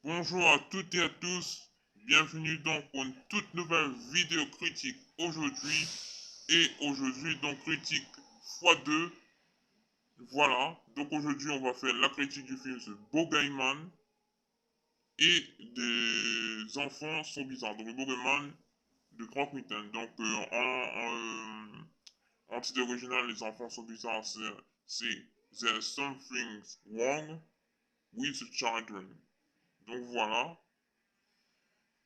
Bonjour à toutes et à tous, bienvenue donc pour une toute nouvelle vidéo critique aujourd'hui donc critique x2. Voilà, donc aujourd'hui on va faire la critique du film The Bogeyman et des enfants sont bizarres. Donc le Bogeyman de Grant Mitten. Donc en titre original, les enfants sont bizarres, c'est There's something wrong with the children. Donc voilà.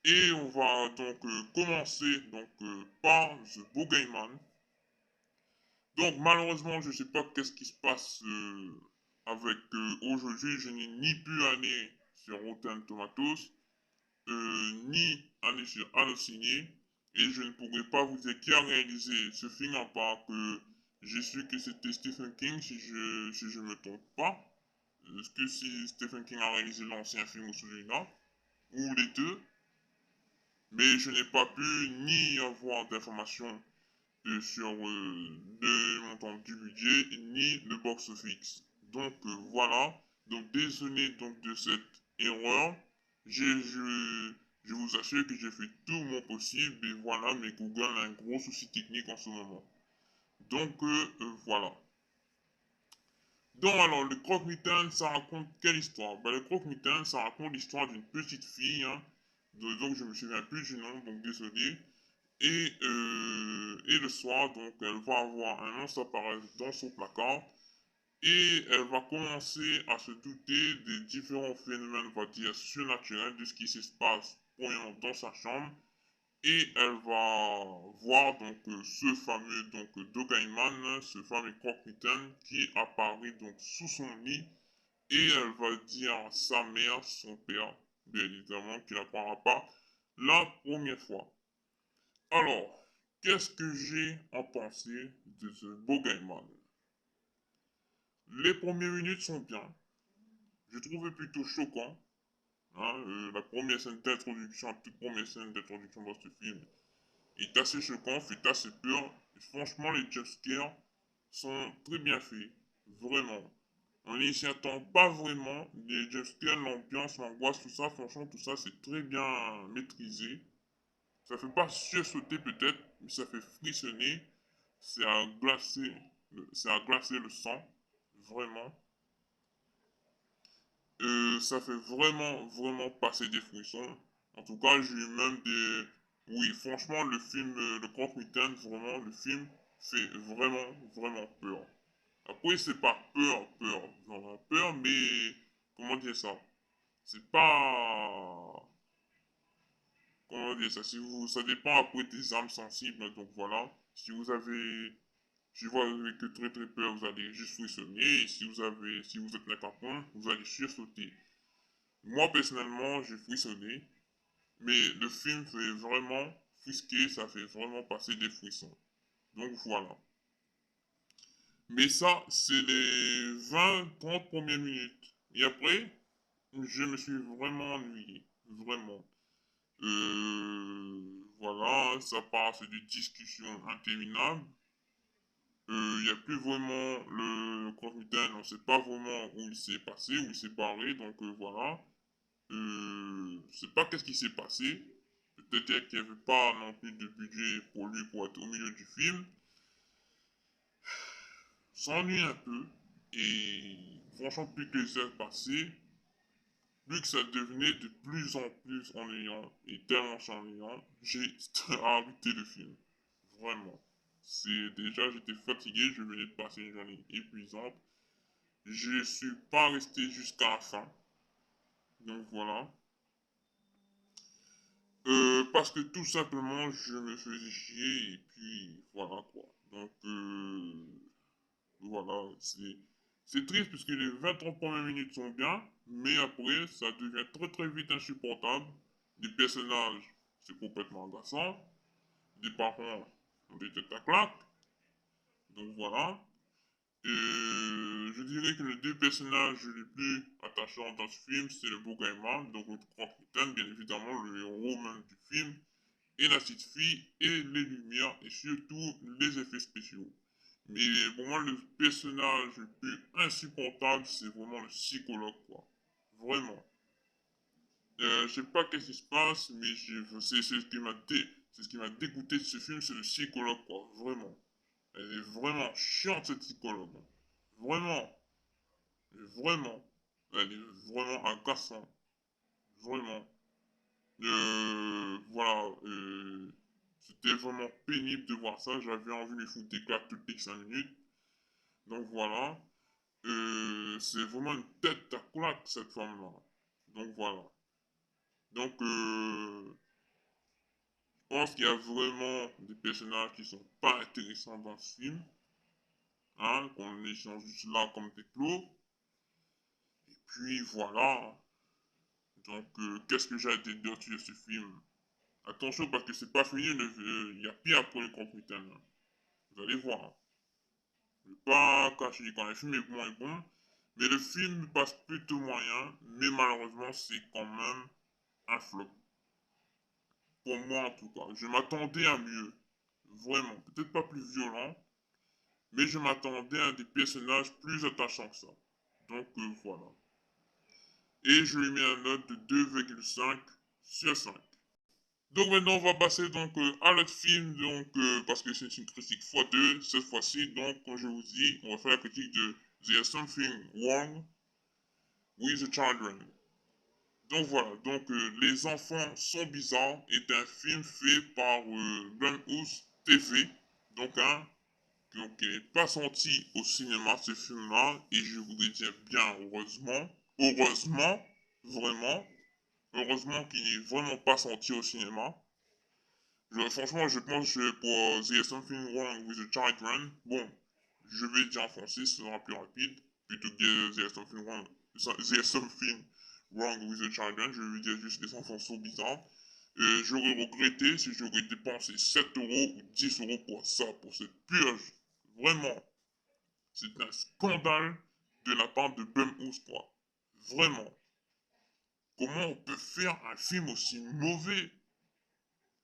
Et on va donc commencer par The Bogeyman. Donc malheureusement, je ne sais pas qu'est-ce qui se passe avec aujourd'hui. Je n'ai ni pu aller sur Rotten Tomatoes, ni aller sur Allociné. Et je ne pourrais pas vous dire qui a réalisé ce film à part que j'ai su que c'était Stephen King si je me trompe pas. Est-ce que si Stephen King a réalisé l'ancien film ou celui-là, ou les deux, mais je n'ai pas pu ni avoir d'informations sur le montant du budget ni le box-office. Donc voilà, donc désolé donc de cette erreur. Je vous assure que j'ai fait tout mon possible et voilà, mais Google a un gros souci technique en ce moment. Donc voilà. Donc alors, le croque-mitaine, ça raconte quelle histoire? Ben, le croque-mitaine, ça raconte l'histoire d'une petite fille, hein, donc je me souviens plus du nom, donc désolé. Et le soir, donc, elle va avoir un monstre apparaître dans son placard et elle va commencer à se douter des différents phénomènes, on va dire, surnaturels de ce qui se passe premièrement dans sa chambre. Et elle va voir donc ce fameux Dogaiman, ce fameux croque-mitaine qui apparaît donc sous son lit et elle va dire à sa mère, son père, bien évidemment, qu'il ne croira pas la première fois. Alors, qu'est-ce que j'ai à penser de ce Bogeyman? Les premières minutes sont bien. Je trouvais plutôt choquant. Hein, la première scène d'introduction, la toute première scène d'introduction dans ce film est assez choquant, fait assez peur. Et franchement, les jumpscares sont très bien faits. Vraiment. On n'y s'y attend pas vraiment. Les jumpscares, l'ambiance, l'angoisse, tout ça, franchement, tout ça, c'est très bien maîtrisé. Ça fait pas sursauter peut-être, mais ça fait frissonner. C'est à glacer, c'est à glacer le sang, vraiment. Ça fait vraiment passer des frissons. En tout cas, j'ai eu même des... Oui, franchement, le film, le Croque-Mitaine, vraiment, le film fait vraiment peur. Après, c'est pas vraiment peur, mais... Comment dire ça? C'est pas... Comment dire ça? Si vous, ça dépend après des âmes sensibles, donc voilà. Si vous avez Si vous avez que très peur, vous allez juste frissonner. Et si vous êtes mécontent, vous allez sursauter. Moi, personnellement, j'ai frissonné. Mais le film fait vraiment frisquer, ça fait vraiment passer des frissons. Donc voilà. Mais ça, c'est les 20-30 premières minutes. Et après, je me suis vraiment ennuyé. Vraiment. Voilà, ça passe de discussions interminables. Il n'y a plus vraiment le Covid, on ne sait pas vraiment où il s'est passé, où il s'est barré, donc voilà. Je ne sais pas qu'est-ce qui s'est passé. Peut-être qu'il n'y avait pas non plus de budget pour lui pour être au milieu du film. S'ennuie un peu, et franchement, plus que les heures passées, plus que ça devenait de plus en plus ennuyant, et tellement ennuyant, j'ai arrêté le film. Vraiment. C'est déjà, j'étais fatigué, je venais de passer une journée épuisante. Je suis pas resté jusqu'à la fin. Donc voilà. Parce que tout simplement, je me faisais chier et puis voilà quoi. Donc voilà, c'est triste puisque les 20-30 premières minutes sont bien, mais après ça devient très vite insupportable. Les personnages, c'est complètement agaçant. Les parents, on des têtes à claque. Donc voilà. Je dirais que les deux personnages les plus attachants dans ce film, c'est le beau Gaiman, donc le capitaine, bien évidemment, le héros même du film, et la petite fille, et les lumières, et surtout les effets spéciaux. Mais pour moi, le personnage le plus insupportable, c'est vraiment le psychologue, quoi. Vraiment. Je sais pas qu'est-ce qui se passe, mais c'est c'est ce qui m'a dégoûté de ce film, c'est le psychologue, quoi. Vraiment. Elle est vraiment chiante, cette psychologue. Vraiment. Vraiment. Elle est vraiment agaçante. Vraiment. Voilà. C'était vraiment pénible de voir ça. J'avais envie de lui foutre des claques toutes les 5 minutes. Donc voilà. C'est vraiment une tête à claque, cette femme-là. Donc voilà. Donc, je pense qu'il y a vraiment des personnages qui sont pas intéressants dans ce film. Hein, qu'on les change juste là comme des plots. Et puis voilà. Donc, qu'est-ce que j'ai à dire sur ce film? Attention parce que c'est pas fini, il y a pire pour les Britanniques. Vous allez voir. Je ne vais pas cacher quand le film est moins bon. Mais le film passe plutôt moyen. Mais malheureusement, c'est quand même un flop. Pour moi en tout cas. Je m'attendais à mieux. Vraiment. Peut-être pas plus violent. Mais je m'attendais à des personnages plus attachants que ça. Donc voilà. Et je lui mets une note de 2,5 sur 5. Donc maintenant on va passer donc à l'autre film, donc parce que c'est une critique x2 cette fois-ci. Donc comme je vous dis, on va faire la critique de There's Something Wrong with the Children. Donc voilà, donc Les enfants sont bizarres est un film fait par Blumhouse TV. Donc il n'est pas sorti au cinéma ce film-là, et je voudrais dire bien heureusement, vraiment, heureusement qu'il n'est vraiment pas sorti au cinéma. Franchement, je pense que pour There's Something Wrong with the Children, bon, je vais dire en français, ce sera plus rapide, plutôt que There's something Wrong with the Children, je vais dire juste les enfants sont bizarres. J'aurais regretté si j'aurais dépensé 7 euros ou 10 euros pour ça, pour cette purge. Vraiment. C'est un scandale de la part de Blumhouse, quoi. Vraiment. Comment on peut faire un film aussi mauvais?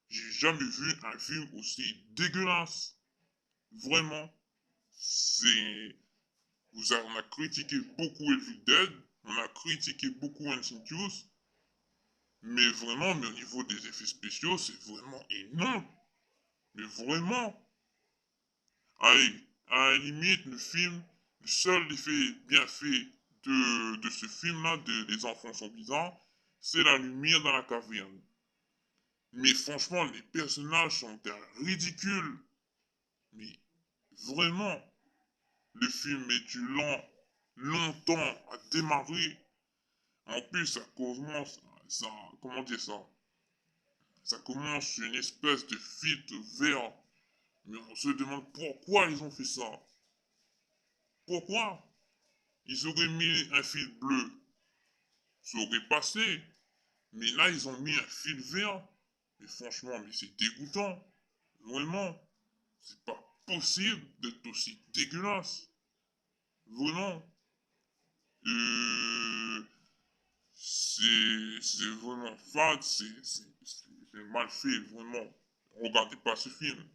J'ai jamais vu un film aussi dégueulasse. Vraiment. C'est... On a critiqué beaucoup Evil Dead, on a critiqué beaucoup Insidious, mais vraiment, mais au niveau des effets spéciaux, c'est vraiment énorme. Mais vraiment. Allez, à la limite, le seul effet bien fait de ce film-là, de Les enfants sont bizarres, c'est la lumière dans la caverne. Mais franchement, les personnages sont ridicules. Mais vraiment, le film est du longtemps à démarrer. En plus, comment dire ça? Ça commence sur une espèce de filtre vert. Mais on se demande pourquoi ils ont fait ça. Pourquoi? Ils auraient mis un fil bleu, ça aurait passé. Mais là, ils ont mis un fil vert. Mais franchement, mais c'est dégoûtant. Vraiment. C'est pas possible d'être aussi dégueulasse. Vraiment. Euh, c'est vraiment fade. C'est mal fait. Vraiment. Regardez pas ce film.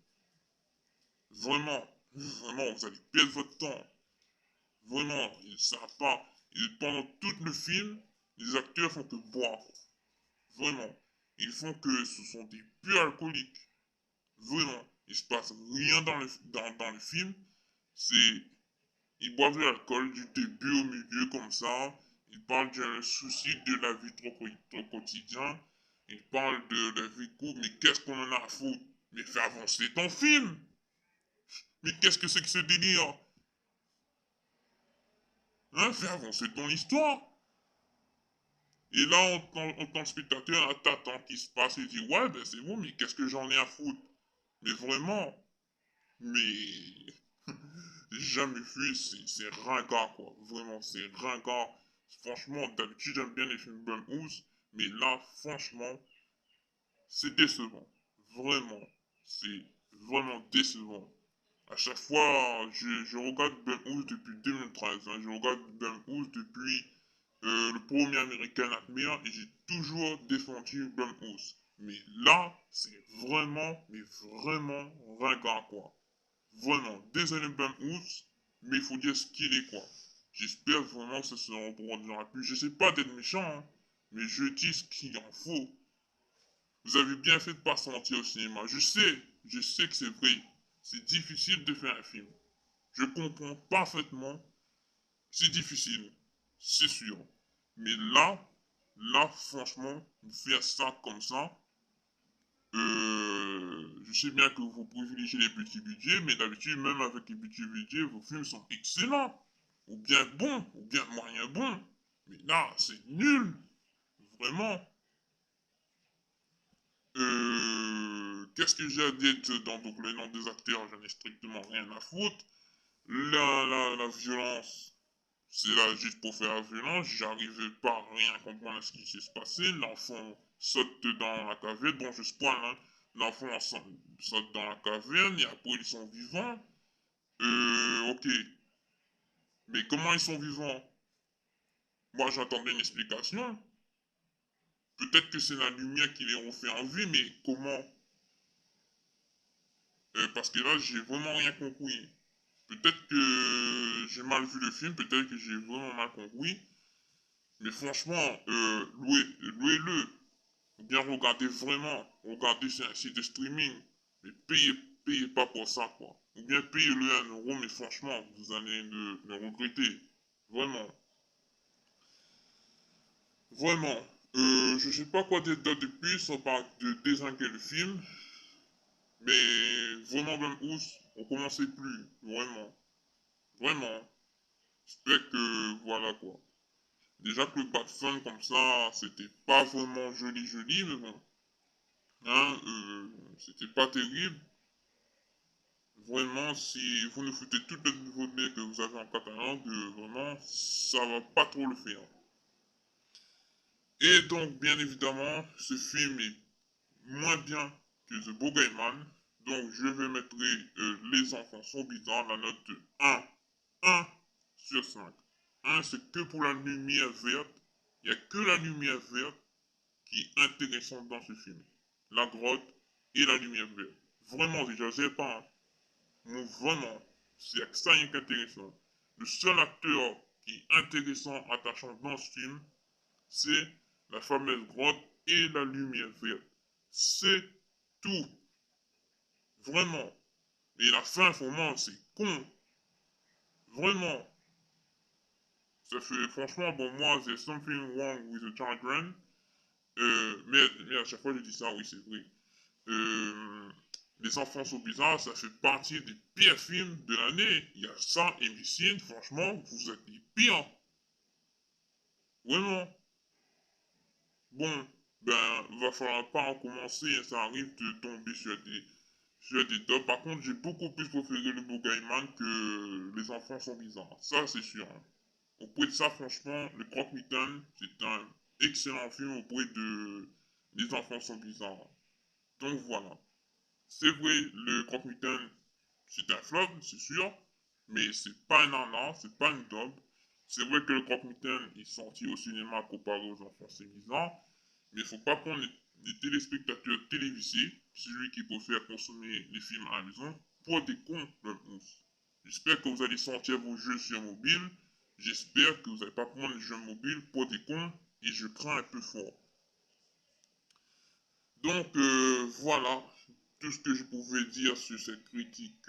Vraiment. Vraiment, vous allez perdre votre temps. Vraiment. Ça va pas. Et pendant tout le film, les acteurs font que boire. Vraiment. Ils font que ce sont des purs alcooliques. Vraiment. Il se passe rien dans le film. C'est... Ils boivent de l'alcool du début au milieu comme ça. Ils parlent d'un souci de la vie trop quotidien. Ils parlent de la vie courte. Mais qu'est-ce qu'on en a à foutre? Mais fais avancer ton film! Mais qu'est-ce que c'est que ce délire? Hein? Fais avancer ton histoire! Et là, en tant que spectateur, t'attends qu'il se passe et dis ouais, ben c'est bon, mais qu'est-ce que j'en ai à foutre? Mais vraiment, mais j'ai jamais vu, c'est ringard quoi. Vraiment, c'est ringard. Franchement, d'habitude j'aime bien les films Blumhouse, mais là, franchement, c'est décevant. Vraiment, c'est vraiment décevant. À chaque fois, je regarde Blumhouse depuis 2013. Hein. Je regarde Blumhouse depuis le premier American Nightmare et j'ai toujours défendu Blumhouse. Mais là, c'est vraiment, mais vraiment ringard quoi. Vraiment, désolé Blumhouse, mais il faut dire ce qu'il est quoi. J'espère vraiment que ça se reproduira plus. Je sais pas d'être méchant, hein, mais je dis ce qu'il en faut. Vous avez bien fait de pas sortir au cinéma. Je sais que c'est vrai. C'est difficile de faire un film. Je comprends parfaitement. C'est difficile, c'est sûr. Mais là, franchement, vous faire ça comme ça, je sais bien que vous privilégiez les petits budgets, mais d'habitude, même avec les petits budgets, vos films sont excellents. Ou bien bons, ou bien moyen bons. Mais là, c'est nul. Vraiment. Qu'est-ce que j'ai à dire dans donc, le nom des acteurs? J'en ai strictement rien à foutre. La violence, c'est là juste pour faire la violence. J'arrivais pas à rien comprendre à ce qui s'est passé. L'enfant saute dans la caverne. Bon, je spoil, hein. L'enfant saute dans la caverne et après ils sont vivants. Ok. Mais comment ils sont vivants? Moi, j'attendais une explication. Peut-être que c'est la lumière qui les refait en vie, mais comment? Parce que là, j'ai vraiment rien compris. Peut-être que j'ai mal vu le film, peut-être que j'ai vraiment mal compris. Mais franchement, louez-le. Ou bien regardez vraiment. Regardez sur un site de streaming. Mais payez pas pour ça, quoi. Ou bien payez-le 1 euro, mais franchement, vous allez le regretter. Vraiment. Vraiment. Je sais pas quoi dire d'autre de plus, on parle de désinguer le film. Mais vraiment, même Ous, on commençait plus. Vraiment. Vraiment. J'espère que, voilà, quoi. Déjà que le Bad Fun comme ça, c'était pas vraiment joli, mais bon. Hein, c'était pas terrible. Vraiment, si vous nous foutez toutes les nouveautés que vous avez en catalogue, vraiment, ça va pas trop le faire. Et donc, bien évidemment, ce film est moins bien que The Bogeyman. Donc, je vais mettre Les enfants sont bizarres, la note de 1 sur 5. 1, c'est que pour la lumière verte. Il n'y a que la lumière verte qui est intéressante dans ce film. La grotte et la lumière verte. Vraiment, déjà, j'ai pas. Hein. Mais vraiment, c'est ça qui est intéressant. Le seul acteur qui est intéressant, attachant dans ce film, c'est la fameuse grotte et la lumière verte. C'est tout. Vraiment. Et la fin, vraiment, c'est con. Vraiment. Ça fait, franchement, bon, moi, there's something wrong with the children. Mais à chaque fois, je dis ça, oui, c'est vrai. Les enfants sont bizarres, ça fait partie des pires films de l'année. Il y a ça et Missine, franchement, vous êtes les pires. Vraiment. Bon, ben, va falloir pas recommencer, hein, ça arrive de tomber sur des tops. Par contre, j'ai beaucoup plus préféré le Bogeyman que les enfants sont bizarres. Ça, c'est sûr. Hein. Auprès de ça, franchement, le Croque-Mitaine, c'est un excellent film auprès de Les enfants sont bizarres. Donc voilà. C'est vrai, le Croque-Mitaine, c'est un flop, c'est sûr, mais c'est pas un nanar, c'est pas une daube. C'est vrai que le Croque-Mitaine est sorti au cinéma comparé aux enfants, c'est bizarre, mais il faut pas prendre les téléspectateurs télévisés, celui qui préfère consommer les films à la maison, pour des cons, même ouf. J'espère que vous allez sortir vos jeux sur mobile, j'espère que vous n'allez pas prendre les jeux mobiles pour des cons, et je crains un peu fort. Donc voilà tout ce que je pouvais dire sur cette critique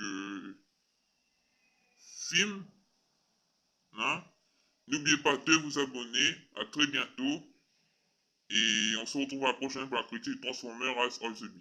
film. Hein. N'oubliez pas de vous abonner. À très bientôt. Et on se retrouve à la prochaine pour la critique Transformers Rise of the Beast.